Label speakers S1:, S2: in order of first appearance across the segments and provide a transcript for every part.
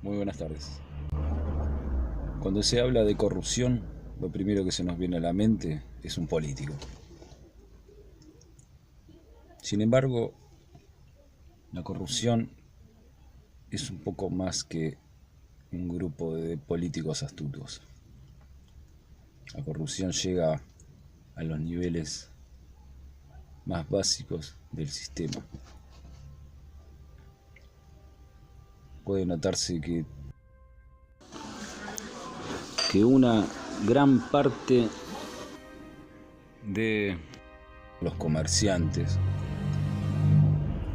S1: Muy buenas tardes. Cuando se habla de corrupción, lo primero que se nos viene a la mente es un político. Sin embargo, la corrupción es un poco más que un grupo de políticos astutos. La corrupción llega a los niveles más básicos del sistema. Puede notarse que una gran parte de los comerciantes,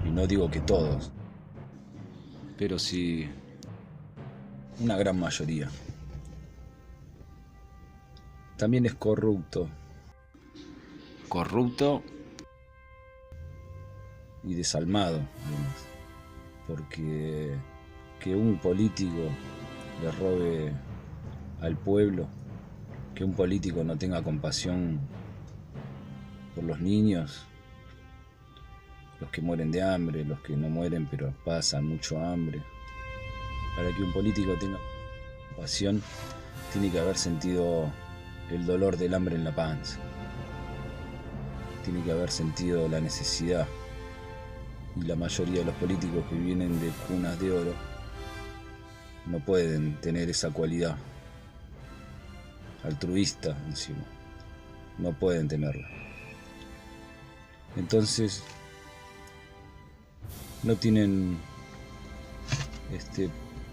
S1: y no digo que todos, pero sí una gran mayoría, también es corrupto. Corrupto y desalmado, además, porque que un político le robe al pueblo, que un político no tenga compasión por los niños, los que mueren de hambre, los que no mueren pero pasan mucho hambre. Para que un político tenga compasión, tiene que haber sentido el dolor del hambre en la panza, tiene que haber sentido la necesidad. Y la mayoría de los políticos que vienen de cunas de oro no pueden tener esa cualidad altruista encima, no pueden tenerla. Entonces no tienen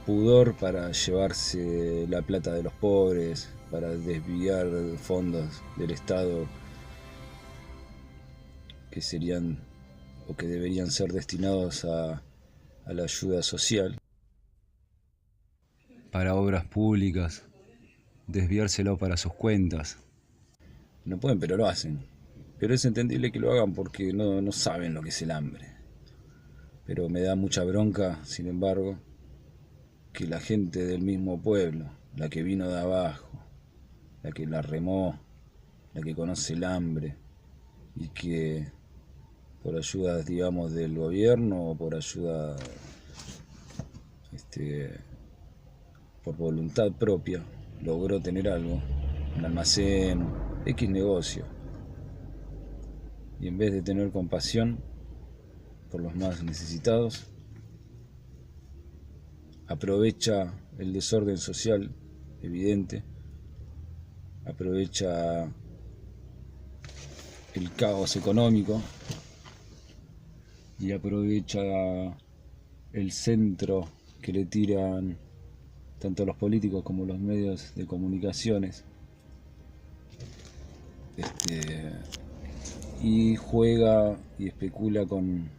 S1: pudor para llevarse la plata de los pobres, para desviar fondos del Estado que serían o que deberían ser destinados a la ayuda social, para obras públicas, desviárselo para sus cuentas. No pueden, pero lo hacen. Pero es entendible que lo hagan porque no saben lo que es el hambre. Pero me da mucha bronca, sin embargo, que la gente del mismo pueblo, la que vino de abajo, la que la remó, la que conoce el hambre, y que por ayuda, digamos, del gobierno o por ayuda, por voluntad propia, logró tener algo, un almacén, X negocio, y en vez de tener compasión por los más necesitados, aprovecha el desorden social evidente, aprovecha el caos económico y aprovecha el centro que le tiran tanto los políticos como los medios de comunicaciones, y juega y especula con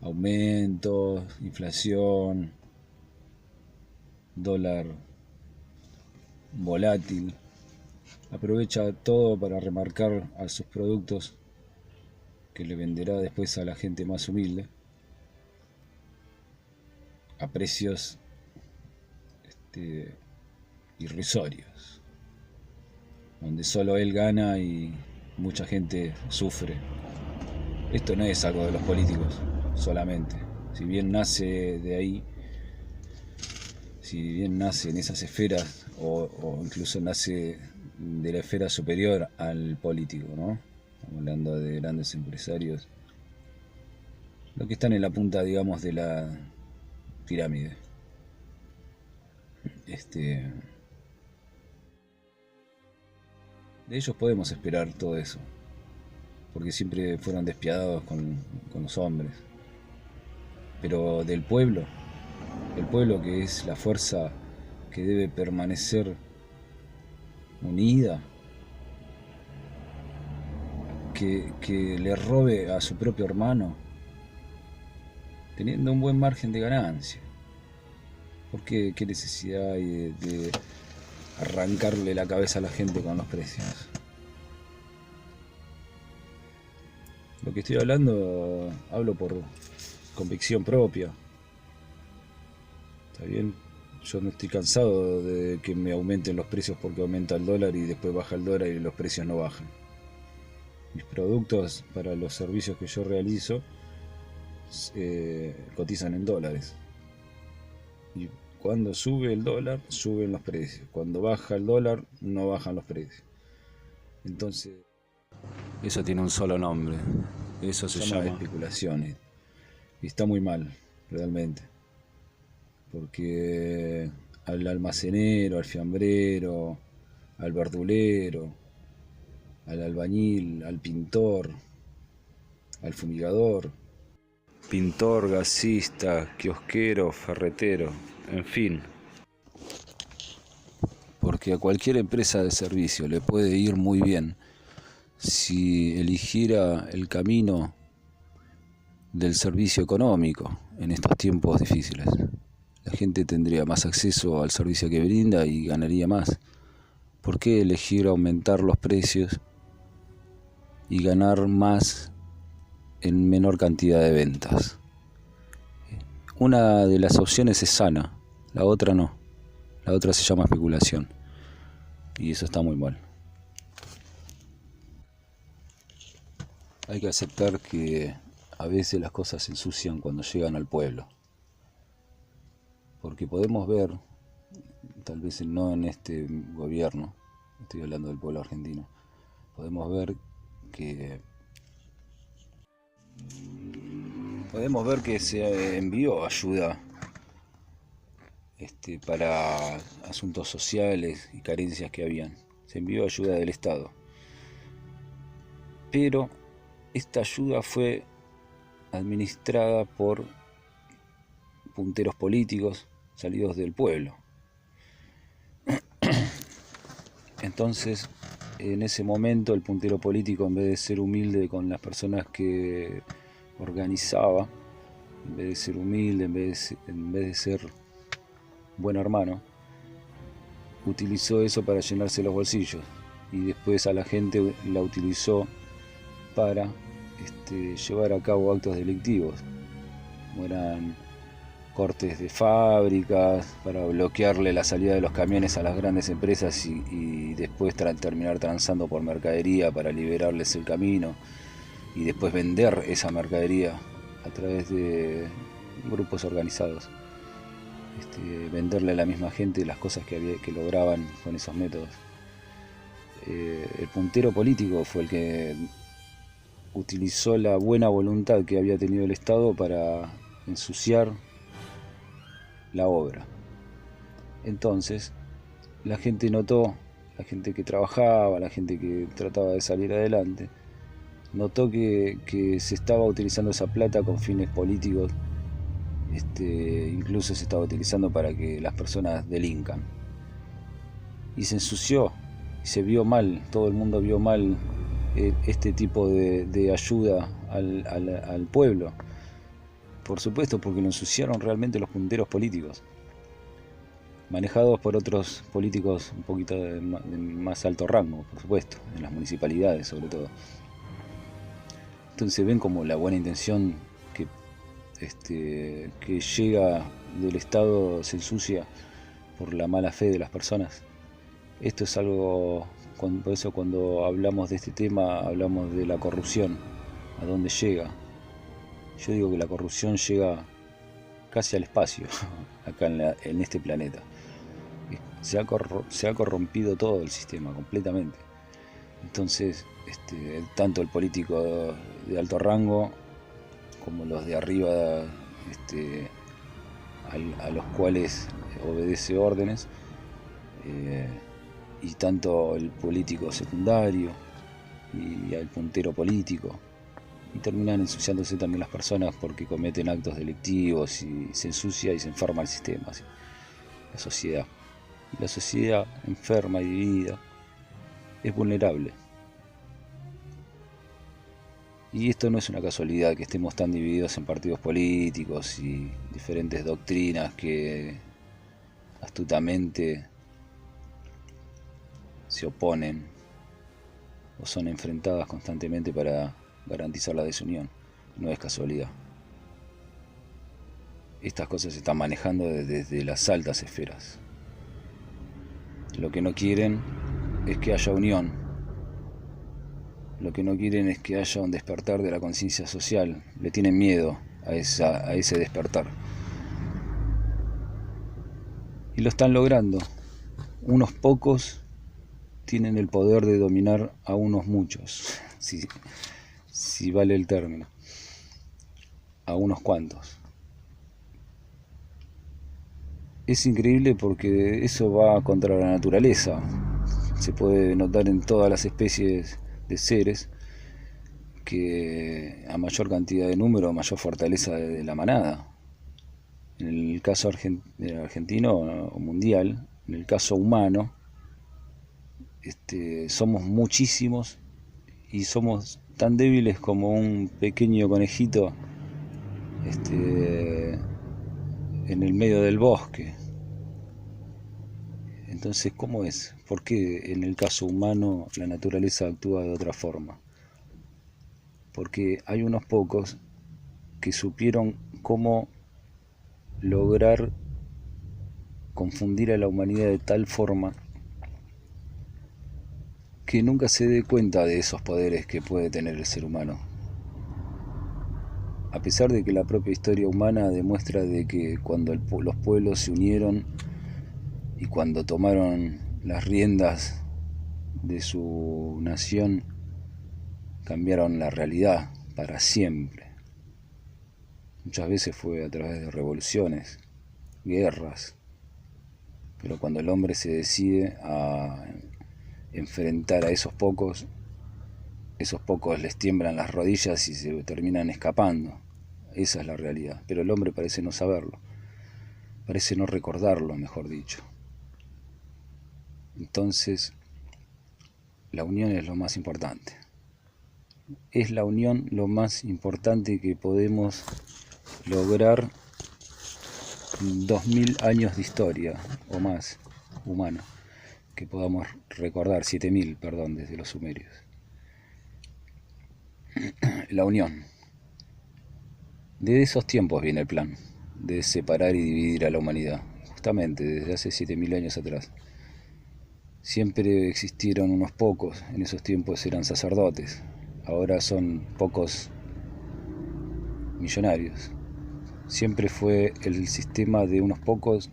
S1: aumentos, inflación, dólar volátil. Aprovecha todo para remarcar a sus productos que le venderá después a la gente más humilde a precios irrisorios, donde solo él gana y mucha gente sufre. Esto no es algo de los políticos solamente, si bien nace de ahí, si bien nace en esas esferas o incluso nace de la esfera superior al político, ¿no? Estamos hablando de grandes empresarios, los que están en la punta, digamos, de la pirámide. De ellos podemos esperar todo eso, porque siempre fueron despiadados con los hombres. Pero del pueblo, el pueblo que es la fuerza que debe permanecer unida, que le robe a su propio hermano, teniendo un buen margen de ganancia. ¿Por qué? ¿Qué necesidad hay de arrancarle la cabeza a la gente con los precios? Lo que estoy hablando, hablo por convicción propia. ¿Está bien? Yo no estoy cansado de que me aumenten los precios porque aumenta el dólar y después baja el dólar y los precios no bajan. Mis productos para los servicios que yo realizo cotizan en dólares. Y Cuando sube el dólar, suben los precios. Cuando baja el dólar, no bajan los precios. Entonces,
S2: eso tiene un solo nombre. Eso se llama
S1: especulación. Y está muy mal, realmente. Porque al almacenero, al fiambrero, al verdulero, al albañil, al pintor, al fumigador, pintor, gasista, kiosquero, ferretero, en fin. Porque a cualquier empresa de servicio le puede ir muy bien si eligiera el camino del servicio económico en estos tiempos difíciles. La gente tendría más acceso al servicio que brinda y ganaría más. ¿Por qué elegir aumentar los precios y ganar más en menor cantidad de ventas? Una de las opciones es sana, la otra no. La otra se llama especulación. Y eso está muy mal. Hay que aceptar que a veces las cosas se ensucian cuando llegan al pueblo. Porque podemos ver, tal vez no en este gobierno, estoy hablando del pueblo argentino, podemos ver que se envió ayuda para asuntos sociales y carencias que habían. Se envió ayuda del Estado. Pero esta ayuda fue administrada por punteros políticos salidos del pueblo. Entonces, en ese momento, el puntero político, en vez de ser humilde con las personas que organizaba, en vez de ser humilde, en vez de ser buen hermano, utilizó eso para llenarse los bolsillos y después a la gente la utilizó para llevar a cabo actos delictivos, como eran cortes de fábricas, para bloquearle la salida de los camiones a las grandes empresas y después terminar transando por mercadería para liberarles el camino y después vender esa mercadería a través de grupos organizados. Venderle a la misma gente las cosas que lograban con esos métodos. El puntero político fue el que utilizó la buena voluntad que había tenido el Estado para ensuciar la obra. Entonces, la gente notó, la gente que trabajaba, la gente que trataba de salir adelante, notó que se estaba utilizando esa plata con fines políticos. Incluso se estaba utilizando para que las personas delincan. Y se ensució, y se vio mal, todo el mundo vio mal este tipo de ayuda al pueblo. Por supuesto, porque lo ensuciaron realmente los punteros políticos, manejados por otros políticos un poquito de más alto rango, por supuesto, en las municipalidades sobre todo. Entonces ven como la buena intención que llega del Estado se ensucia por la mala fe de las personas. Esto es algo, por eso cuando hablamos de este tema hablamos de la corrupción, a dónde llega. Yo digo que la corrupción llega casi al espacio, acá en este planeta. Se ha corrompido todo el sistema completamente. Entonces, tanto el político de alto rango como los de arriba, a los cuales obedece órdenes, y tanto el político secundario y al puntero político, y terminan ensuciándose también las personas porque cometen actos delictivos y se ensucia y se enferma el sistema, ¿sí? La sociedad. Y la sociedad enferma y dividida es vulnerable. Y esto no es una casualidad que estemos tan divididos en partidos políticos y diferentes doctrinas que astutamente se oponen o son enfrentadas constantemente para garantizar la desunión. No es casualidad. Estas cosas se están manejando desde las altas esferas. Lo que no quieren es que haya unión. Lo que no quieren es que haya un despertar de la conciencia social. Le tienen miedo a ese despertar. Y lo están logrando. Unos pocos tienen el poder de dominar a unos muchos, si vale el término, a unos cuantos. Es increíble porque eso va contra la naturaleza. Se puede notar en todas las especies de seres que a mayor cantidad de número, mayor fortaleza de la manada. En el caso argentino o mundial, en el caso humano, somos muchísimos y somos tan débiles como un pequeño conejito en el medio del bosque. Entonces, ¿cómo es? ¿Por qué en el caso humano la naturaleza actúa de otra forma? Porque hay unos pocos que supieron cómo lograr confundir a la humanidad de tal forma que nunca se dé cuenta de esos poderes que puede tener el ser humano. A pesar de que la propia historia humana demuestra de que cuando los pueblos se unieron y cuando tomaron las riendas de su nación, cambiaron la realidad para siempre. Muchas veces fue a través de revoluciones, guerras, pero cuando el hombre se decide a enfrentar a esos pocos les tiemblan las rodillas y se terminan escapando. Esa es la realidad, pero el hombre parece no saberlo, parece no recordarlo, mejor dicho. Entonces, la unión es lo más importante. Es la unión lo más importante que podemos lograr en 2000 años de historia o más humana, que podamos recordar, 7000, perdón, desde los sumerios. La unión. De esos tiempos viene el plan de separar y dividir a la humanidad, justamente desde hace 7000 años atrás. Siempre existieron unos pocos, en esos tiempos eran sacerdotes, ahora son pocos millonarios. Siempre fue el sistema de unos pocos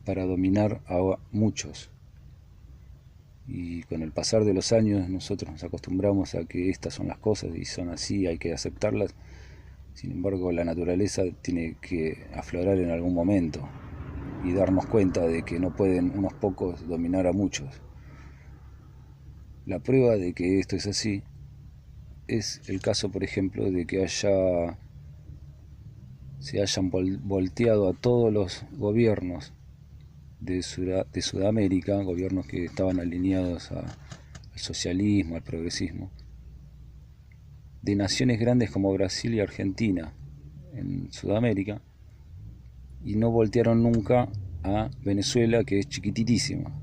S1: para dominar a muchos. Y con el pasar de los años nosotros nos acostumbramos a que estas son las cosas y son así, hay que aceptarlas. Sin embargo, la naturaleza tiene que aflorar en algún momento y darnos cuenta de que no pueden unos pocos dominar a muchos. La prueba de que esto es así es el caso, por ejemplo, de que se hayan volteado a todos los gobiernos de Sudamérica, gobiernos que estaban alineados al socialismo, al progresismo, de naciones grandes como Brasil y Argentina en Sudamérica, y no voltearon nunca a Venezuela, que es chiquititísima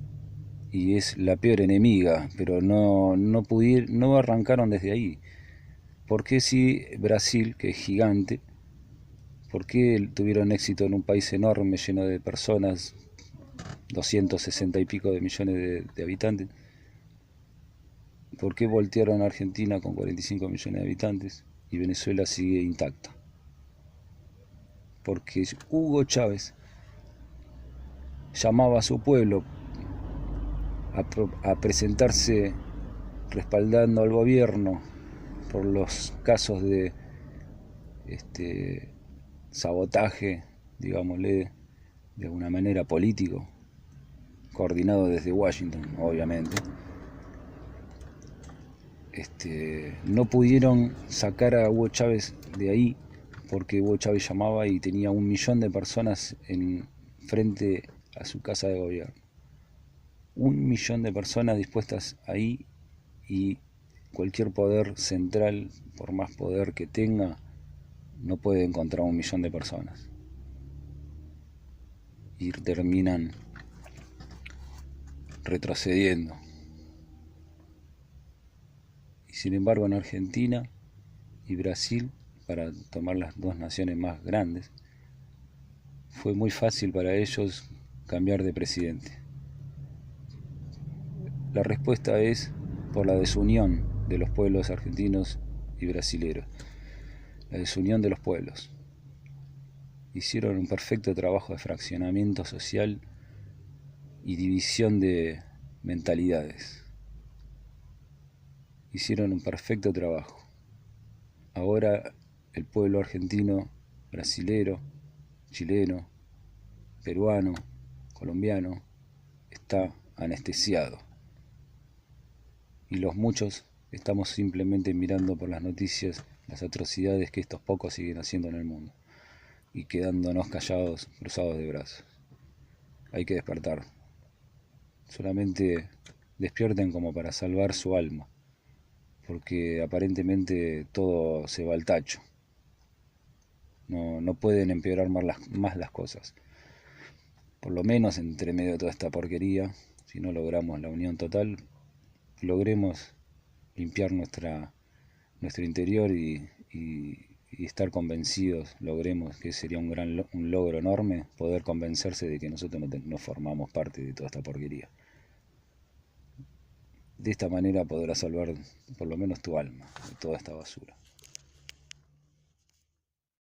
S1: y es la peor enemiga, pero no arrancaron desde ahí. ¿Por qué si Brasil, que es gigante, por qué tuvieron éxito en un país enorme, lleno de personas, 260 y pico de millones de habitantes? ¿Por qué voltearon a Argentina con 45 millones de habitantes y Venezuela sigue intacta? Porque Hugo Chávez llamaba a su pueblo a presentarse respaldando al gobierno por los casos de sabotaje, digámosle, de alguna manera político, coordinado desde Washington, obviamente. No pudieron sacar a Hugo Chávez de ahí porque Hugo Chávez llamaba y tenía 1 millón de personas frente a su casa de gobierno. 1 millón de personas dispuestas ahí, y cualquier poder central, por más poder que tenga, no puede encontrar 1 millón de personas. Y terminan retrocediendo. Y sin embargo, en Argentina y Brasil, para tomar las dos naciones más grandes, fue muy fácil para ellos cambiar de presidente. La respuesta es por la desunión de los pueblos argentinos y brasileros, la desunión de los pueblos. hicieron un perfecto trabajo de fraccionamiento social y división de mentalidades. Hicieron un perfecto trabajo. Ahora el pueblo argentino, brasilero, chileno, peruano, colombiano, está anestesiado. Y los muchos estamos simplemente mirando por las noticias las atrocidades que estos pocos siguen haciendo en el mundo y quedándonos callados, cruzados de brazos. Hay que despertar. Solamente despierten como para salvar su alma, porque aparentemente todo se va al tacho. No pueden empeorar más las cosas. Por lo menos entre medio de toda esta porquería, si no logramos la unión total, logremos limpiar nuestro interior y estar convencidos, logremos, que sería un logro enorme, poder convencerse de que nosotros no formamos parte de toda esta porquería. De esta manera podrás salvar por lo menos tu alma de toda esta basura.